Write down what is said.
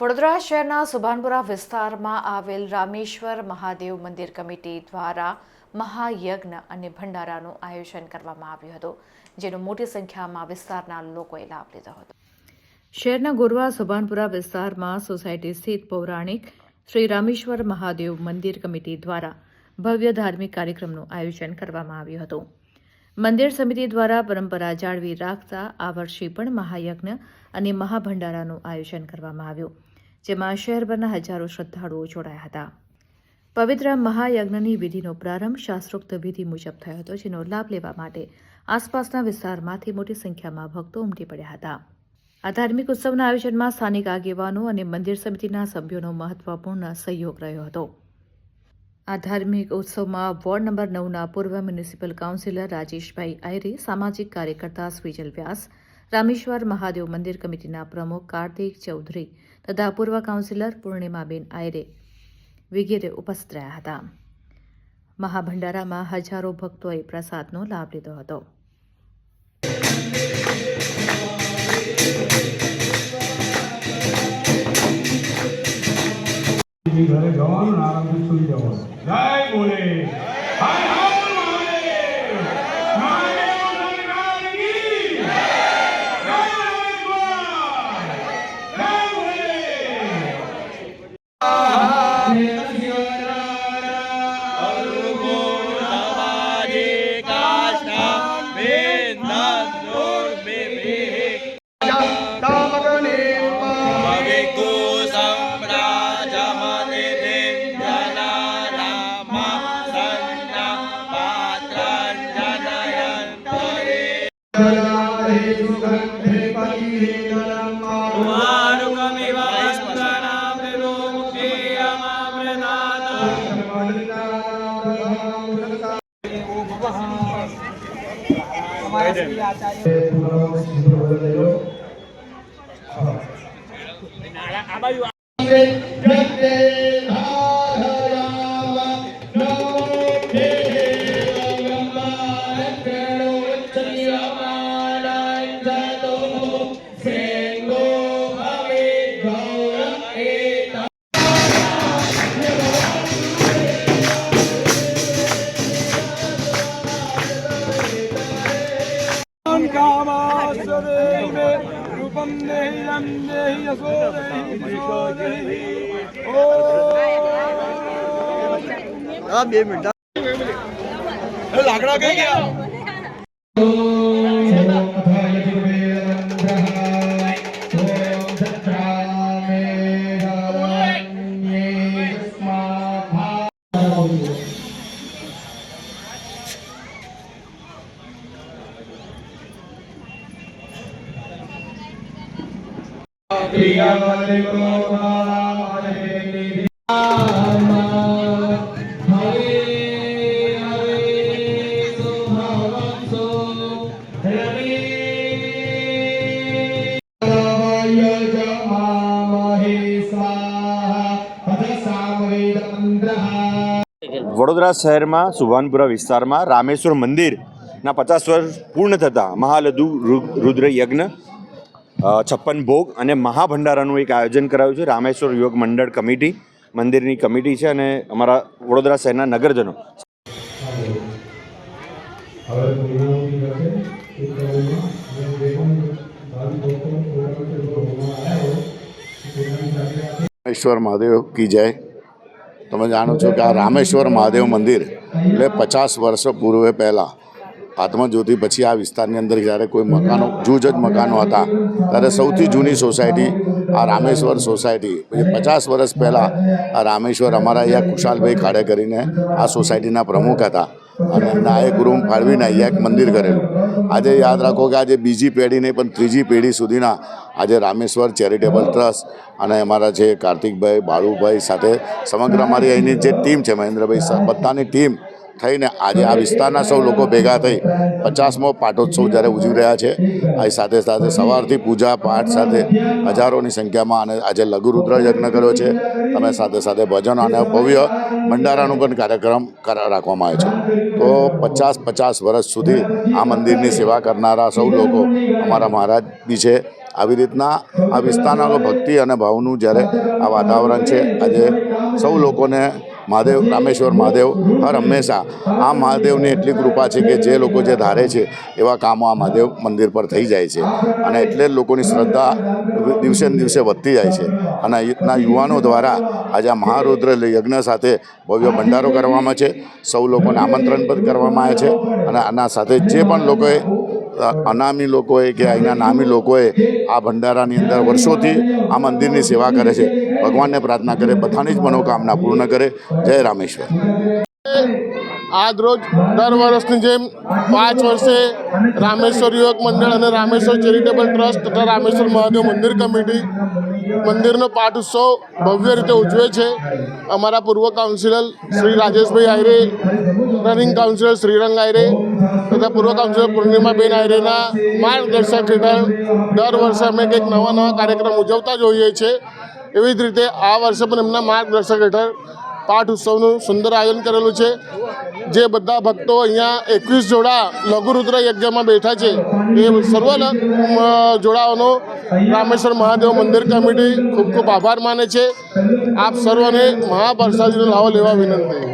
વડોદરા શહેરના સુભાનપુરા વિસ્તારમાં આવેલ રામેશ્વર મહાદેવ મંદિર કમિટી દ્વારા મહાયજ્ઞ અને ભંડારાનું આયોજન કરવામાં આવ્યું હતું, જેનો મોટી સંખ્યામાં વિસ્તારના લોકોએ લાભ લીધો હતો। શહેરના ગોરવા સુભાનપુરા વિસ્તારમાં સોસાયટી સ્થિત પૌરાણિક શ્રી રામેશ્વર મહાદેવ મંદિર કમિટી દ્વારા ભવ્ય ધાર્મિક કાર્યક્રમનું આયોજન કરવામાં આવ્યું હતું। મંદિર સમિતિ દ્વારા પરંપરા જાળવી રાખતા આ વર્ષે પણ મહાયજ્ઞ અને મહાભંડારાનું આયોજન કરવામાં આવ્યું, જેમાં શહેરભરના હજારો શ્રદ્ધાળુઓ જોડાયા હતા। પવિત્ર મહાયજ્ઞની વિધિનો પ્રારંભ શાસ્ત્રોક્ત વિધિ મુજબ થયો હતો, જેનો લાભ લેવા માટે આસપાસના વિસ્તારમાંથી મોટી સંખ્યામાં ભક્તો ઉમટી પડ્યા હતા। આ ધાર્મિક ઉત્સવના આયોજનમાં સ્થાનિક આગેવાનો અને મંદિર સમિતિના સભ્યોનો મહત્વપૂર્ણ સહયોગ રહ્યો હતો। આ ધાર્મિક ઉત્સવમાં વોર્ડ નંબર 9ના પૂર્વ મ્યુનિસિપલ કાઉન્સિલર રાજેશભાઈ આયરે, સામાજિક કાર્યકર્તા સ્વીજલ વ્યાસ, રામેશ્વર મહાદેવ મંદિર કમિટીના પ્રમુખ કાર્તિક ચૌધરી તથા પૂર્વ કાઉન્સિલર પૂર્ણિમાબેન આયરે વગેરે ઉપસ્થિત રહ્યા હતા। મહાભંડારામાં હજારો ભક્તોએ પ્રસાદનો લાભ લીધો હતો। લાકડા કઈ ગયા? વડોદરા શહેરમાં સુભાનપુરા વિસ્તારમાં રામેશ્વર મંદિરના 50 વર્ષ પૂર્ણ થતાં મહાલઘુ રુદ્ર યજ્ઞ, 56 ભોગ અને મહાભંડારાનું એક આયોજન કરાયું છે। રામેશ્વર યોગ મંડળ કમિટી મંદિરની કમિટી છે અને અમારા વડોદરા શહેરના નગરજનો। રામેશ્વર મહાદેવ કી જય। તમે જાણો છો કે આ રામેશ્વર મહાદેવ મંદિર એટલે 50 વર્ષ પૂર્વે પહેલાં આત્મજ્યોતિ પછી આ વિસ્તારની અંદર જ્યારે કોઈ મકાનો જૂજ જ મકાનો હતા ત્યારે સૌથી જૂની સોસાયટી આ રામેશ્વર સોસાયટી, પછી 50 વર્ષ પહેલાં આ રામેશ્વર અમારા અહીંયા કુશાલભાઈ ખાડે કરીને આ સોસાયટીના પ્રમુખ હતા અને એમના એક રૂમ ફાળવીને અહીંયા એક મંદિર કરેલું। આજે યાદ રાખો કે આજે બીજી પેઢી નહીં પણ ત્રીજી પેઢી સુધીના આજે રામેશ્વર ચેરિટેબલ ટ્રસ્ટ અને અમારા જે કાર્તિકભાઈ, બાળુભાઈ સાથે સમગ્ર અમારી અહીંની જે ટીમ છે, મહેન્દ્રભાઈ, બધાની ટીમ થઈને આજે આ વિસ્તારના સૌ લોકો ભેગા થઈ 50મો પાટોત્સવ જ્યારે ઉજવી રહ્યા છે। આ સાથે સાથે સવારથી પૂજા પાઠ સાથે હજારોની સંખ્યામાં અને આજે લઘુ રુદ્ર યજ્ઞ કર્યો છે। તમે સાથે સાથે ભજન અને ભવ્ય ભંડારાનું પણ કાર્યક્રમ રાખવામાં આવ્યો છે। તો 50 વર્ષ સુધી આ મંદિરની સેવા કરનારા સૌ લોકો, અમારા મહારાજ બી છે, આવી રીતના આ વિસ્તારના ભક્તિ અને ભાવનું જ્યારે આ વાતાવરણ છે, આજે સૌ લોકોને મહાદેવ રામેશ્વર મહાદેવ હર હંમેશા આ મહાદેવની એટલી કૃપા છે કે જે લોકો જે ધારે છે એવા કામો આ મહાદેવ મંદિર પર થઈ જાય છે અને એટલે જ લોકોની શ્રદ્ધા દિવસે ને દિવસે વધતી જાય છે અને અહીંના યુવાનો દ્વારા આજે આ મહારુદ્ર યજ્ઞ સાથે ભવ્ય ભંડારો કરવામાં છે. સૌ લોકોને આમંત્રણ પણ કરવામાં આવે છે અને આના સાથે જે પણ લોકોએ અનામી લોકોએ કે અહીંના નામી લોકોએ આ ભંડારાની અંદર વર્ષોથી આ મંદિરની સેવા કરે છે, ભગવાનને પ્રાર્થના કરે બધાની જ મનોકામના પૂર્ણ કરે. જય રામેશ્વર. આજ રોજ દર વર્ષની જેમ 5 વર્ષે રામેશ્વર યુવક મંડળ અને રામેશ્વર ચેરિટેબલ ટ્રસ્ટ તથા રામેશ્વર મહાદેવ મંદિર કમિટી મંદિરનો પાઠ ઉત્સવ ભવ્ય રીતે ઉજવે છે. અમારા પૂર્વ કાઉન્સિલર શ્રી રાજેશભાઈ આયરે, રનિંગ કાઉન્સિલર શ્રીરંગ આયરે તથા પૂર્વ કાઉન્સિલર પૂર્ણિમાબેન આયરેના માર્ગદર્શક હેઠળ દર વર્ષે અમે કંઈક નવા કાર્યક્રમ ઉજવતા જ હોઈએ છીએ. એવી જ રીતે આ વર્ષે પણ એમના માર્ગદર્શક હેઠળ પાઠ ઉત્સવનું સુંદર આયોજન કરેલું છે. જે બધા ભક્તો અહીંયા 21 જોડા લઘુરુદ્ર યજ્ઞમાં બેઠા છે એ સર્વ જોડાઓનો રામેશ્વર મહાદેવ મંદિર કમિટી ખૂબ ખૂબ આભાર માને છે. આપ સર્વને મહાપ્રસાદીનો લાવો લેવા વિનંતી.